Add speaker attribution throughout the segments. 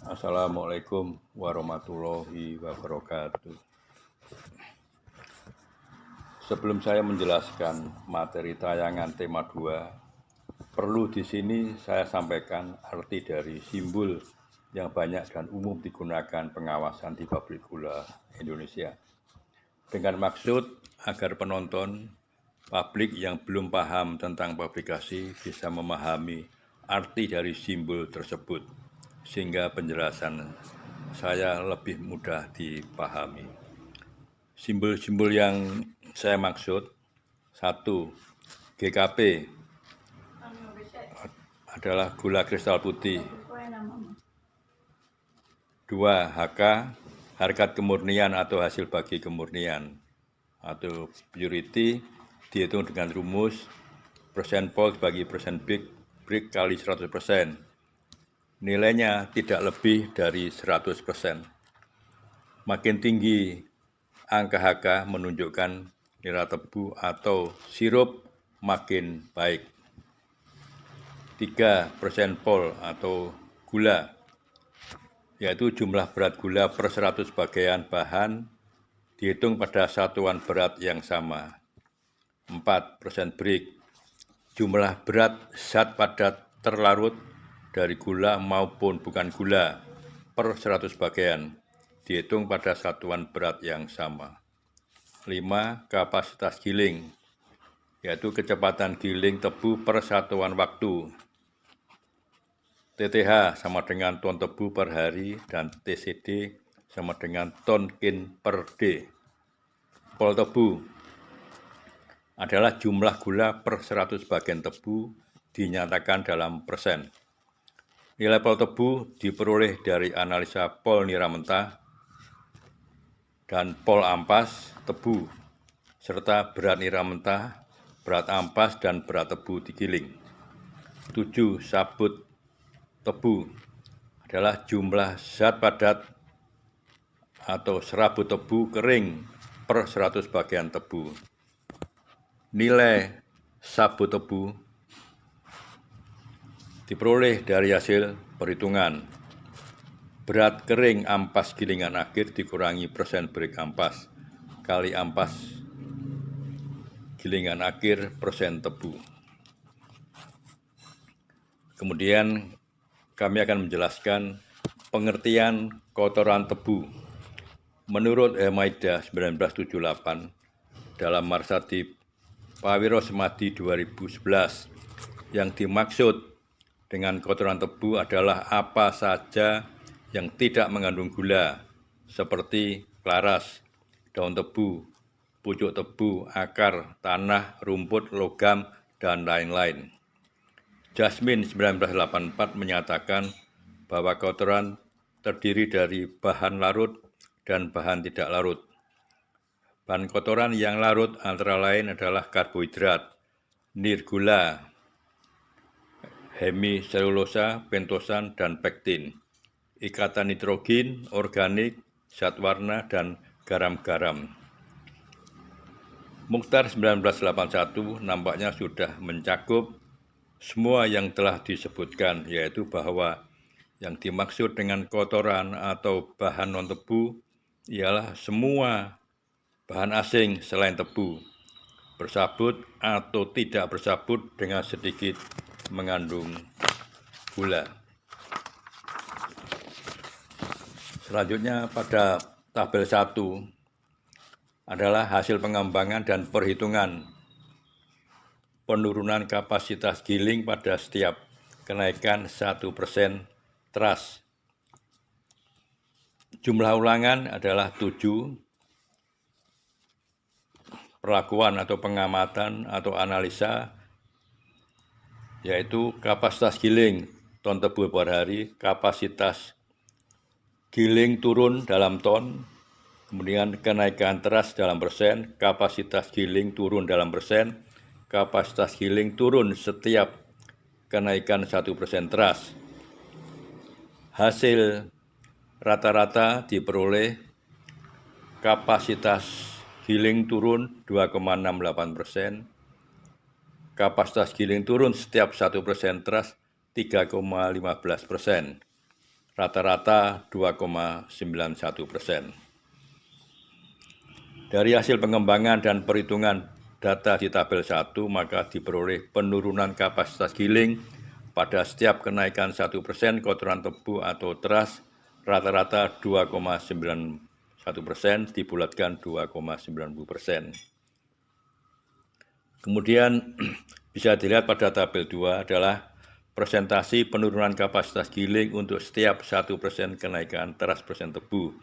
Speaker 1: Assalamualaikum warahmatullahi wabarakatuh. Sebelum saya menjelaskan materi tayangan tema 2, perlu di sini saya sampaikan arti dari simbol yang banyak dan umum digunakan pengawasan di pabrik gula Indonesia. Dengan maksud agar penonton publik yang belum paham tentang pabrikasi bisa memahami arti dari simbol tersebut, sehingga penjelasan saya lebih mudah dipahami. Simbol-simbol yang saya maksud, 1. GKP adalah gula kristal putih. 2. HK, harkat kemurnian atau hasil bagi kemurnian, atau purity dihitung dengan rumus persen pol bagi persen brick kali 100%. Nilainya tidak lebih dari 100%. Makin tinggi angka HK menunjukkan nira tebu atau sirup makin baik. 3% pol atau gula, yaitu jumlah berat gula per 100 bagian bahan dihitung pada satuan berat yang sama. 4% brick, jumlah berat zat padat terlarut dari gula maupun bukan gula per 100 bagian dihitung pada satuan berat yang sama. 5. Kapasitas giling, yaitu kecepatan giling tebu per satuan waktu. TTH sama dengan ton tebu per hari dan TCD sama dengan ton kin per D. Pol tebu adalah jumlah gula per 100 bagian tebu dinyatakan dalam persen. Nilai pol tebu diperoleh dari analisa pol nira mentah dan pol ampas tebu, serta berat nira mentah, berat ampas, dan berat tebu digiling. 7. Sabut tebu adalah jumlah zat padat atau serabut tebu kering per 100 bagian tebu. Nilai sabut tebu diperoleh dari hasil perhitungan berat kering ampas gilingan akhir dikurangi persen brick ampas kali ampas gilingan akhir persen tebu. Kemudian kami akan menjelaskan pengertian kotoran tebu. Menurut Maidah 1978 dalam Marsadi Pawiro Semadi 2011, yang dimaksud dengan kotoran tebu adalah apa saja yang tidak mengandung gula, seperti laras, daun tebu, pucuk tebu, akar, tanah, rumput, logam, dan lain-lain. Jasmine 1984 menyatakan bahwa kotoran terdiri dari bahan larut dan bahan tidak larut. Bahan kotoran yang larut antara lain adalah karbohidrat, nirgula, hemiselulosa, pentosan, dan pektin, ikatan nitrogen, organik, zat warna, dan garam-garam. Mukhtar 1981 nampaknya sudah mencakup semua yang telah disebutkan, yaitu bahwa yang dimaksud dengan kotoran atau bahan non-tebu ialah semua bahan asing selain tebu, bersabut atau tidak bersabut dengan sedikit mengandung gula. Selanjutnya pada tabel 1 adalah hasil pengembangan dan perhitungan penurunan kapasitas giling pada setiap kenaikan 1% trust. Jumlah ulangan adalah 7. Perlakuan atau pengamatan atau analisa, yaitu kapasitas giling ton tebu per hari, kapasitas giling turun dalam ton, kemudian kenaikan teras dalam persen, kapasitas giling turun dalam persen, kapasitas giling turun setiap kenaikan 1% teras. Hasil rata-rata diperoleh kapasitas giling turun 2,68%, kapasitas giling turun setiap 1% teras 3,15%. rata-rata 2,91%. Dari hasil pengembangan dan perhitungan data di tabel 1, maka diperoleh penurunan kapasitas giling pada setiap kenaikan 1% kotoran tebu atau teras rata-rata 2,91%, dibulatkan 2,90%. Kemudian bisa dilihat pada tabel 2 adalah presentasi penurunan kapasitas giling untuk setiap 1% kenaikan teras persen tebu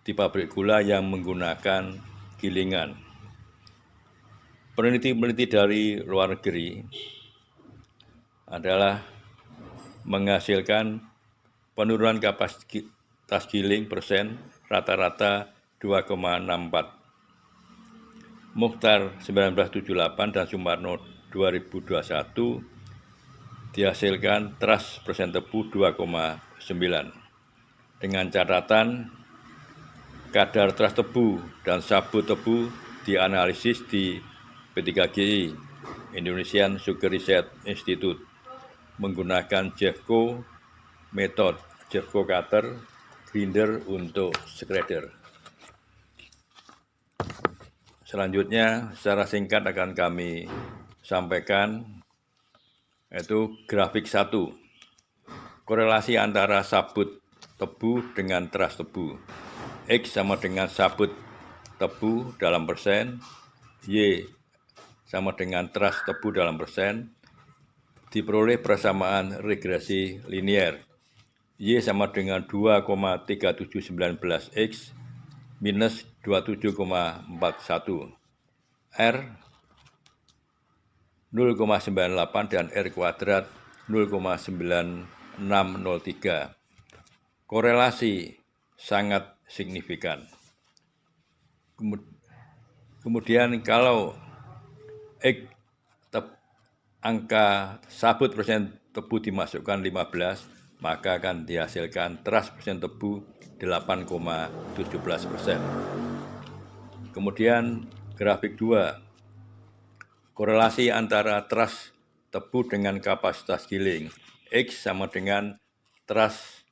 Speaker 1: di pabrik gula yang menggunakan gilingan. Peneliti-peneliti dari luar negeri adalah menghasilkan penurunan kapasitas giling persen rata-rata 2,64. Mukhtar 1978 dan Sumarno 2021 dihasilkan teras persen tebu 2,9. Dengan catatan kadar teras tebu dan sabut tebu dianalisis di P3GI, Indonesian Sugar Research Institute, menggunakan Jeffco method, Jeffco cutter, grinder untuk shredder. Selanjutnya secara singkat akan kami sampaikan yaitu grafik 1. Korelasi antara sabut tebu dengan teras tebu. X sama dengan sabut tebu dalam persen, Y sama dengan teras tebu dalam persen, diperoleh persamaan regresi linier. Y sama dengan 2,3719X minus 27,41. R 0,98 dan R kuadrat 0,9603. Korelasi sangat signifikan. Kemudian kalau angka sabut persen tebu dimasukkan 15, maka akan dihasilkan teras persen tebu 8,17%. Kemudian grafik 2, korelasi antara teras tebu dengan kapasitas giling. X sama dengan teras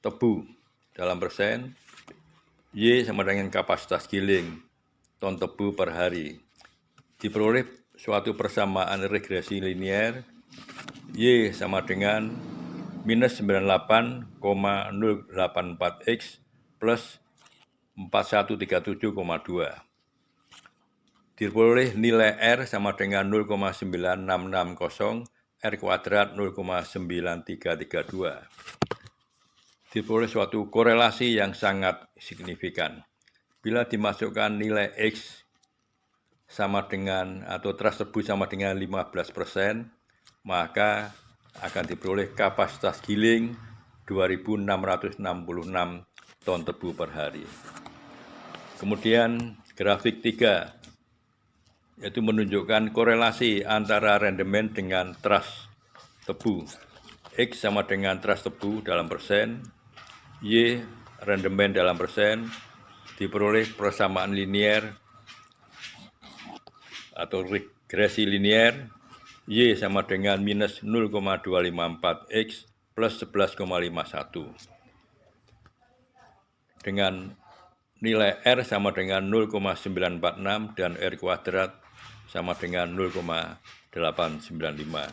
Speaker 1: tebu dalam persen, Y sama dengan kapasitas giling ton tebu per hari. Diperoleh suatu persamaan regresi linier, Y sama dengan minus 98,084X plus 4137,2. Diperoleh nilai R sama dengan 0,9660, R kuadrat 0,9332. Diperoleh suatu korelasi yang sangat signifikan. Bila dimasukkan nilai X sama dengan atau teras tebu sama dengan 15%, maka akan diperoleh kapasitas giling 2.666 ton tebu per hari. Kemudian grafik 3 yaitu menunjukkan korelasi antara rendemen dengan teras tebu. X sama dengan teras tebu dalam persen, Y rendemen dalam persen, diperoleh persamaan linier atau regresi linier, Y sama dengan minus 0,254X plus 11,51. Dengan nilai R sama dengan 0,946 dan R kuadrat sama dengan 0,895.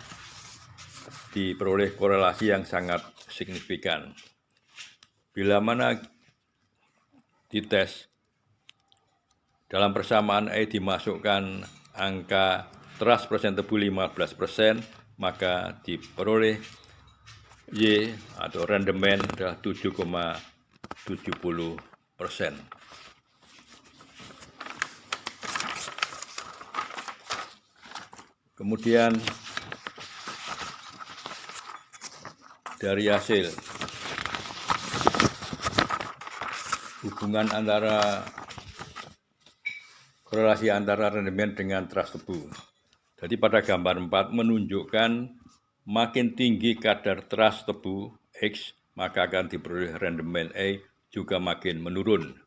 Speaker 1: Diperoleh korelasi yang sangat signifikan. Bila mana dites dalam persamaan E dimasukkan angka teras persen tebu 15%, maka diperoleh Y atau rendemen adalah 7,70%. Kemudian dari hasil hubungan antara korelasi antara rendemen dengan teras tebu. Jadi pada gambar 4 menunjukkan makin tinggi kadar teras tebu X, maka akan diperoleh rendemen E juga makin menurun.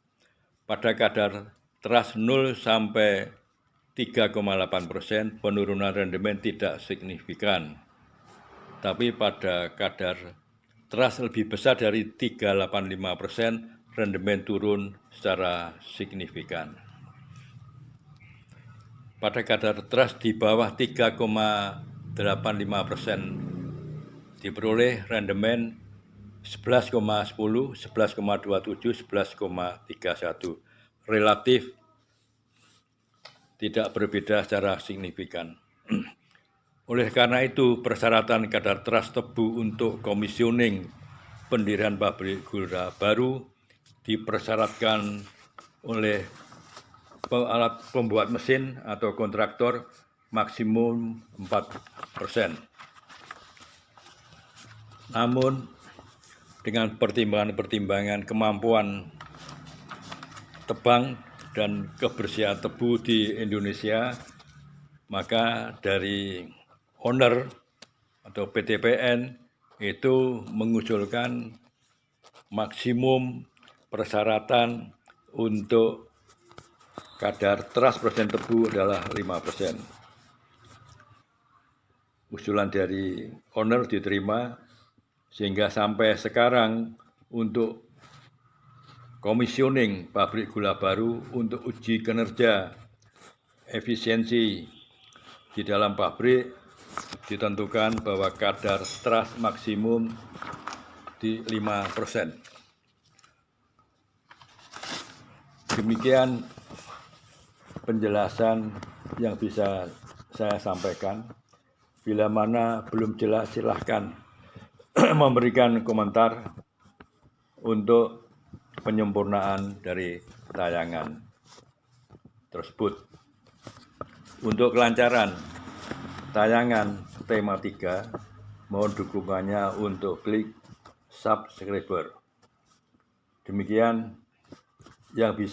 Speaker 1: Pada kadar teras 0 sampai 3,8%, penurunan rendemen tidak signifikan. Tapi pada kadar trust lebih besar dari 3,85%, rendemen turun secara signifikan. Pada kadar trust di bawah 3,85% diperoleh rendemen 11,10, 11,27, 11,31. Relatif tidak berbeda secara signifikan. Oleh karena itu, persyaratan kadar trust tebu untuk komisioning pendirian pabrik gula baru dipersyaratkan oleh alat pembuat mesin atau kontraktor maksimum 4%. Namun, dengan pertimbangan-pertimbangan kemampuan tebang dan kebersihan tebu di Indonesia, maka dari owner atau PTPN itu mengusulkan maksimum persyaratan untuk kadar trust persen tebu adalah 5%. Usulan dari owner diterima, sehingga sampai sekarang untuk komisioning pabrik gula baru untuk uji kinerja efisiensi di dalam pabrik ditentukan bahwa kadar trust maksimum di 5%. Demikian penjelasan yang bisa saya sampaikan. Bila mana belum jelas, silahkan memberikan komentar untuk penyempurnaan dari tayangan tersebut. Untuk kelancaran tayangan tema 3, mohon dukungannya untuk klik subscriber. Demikian yang bisa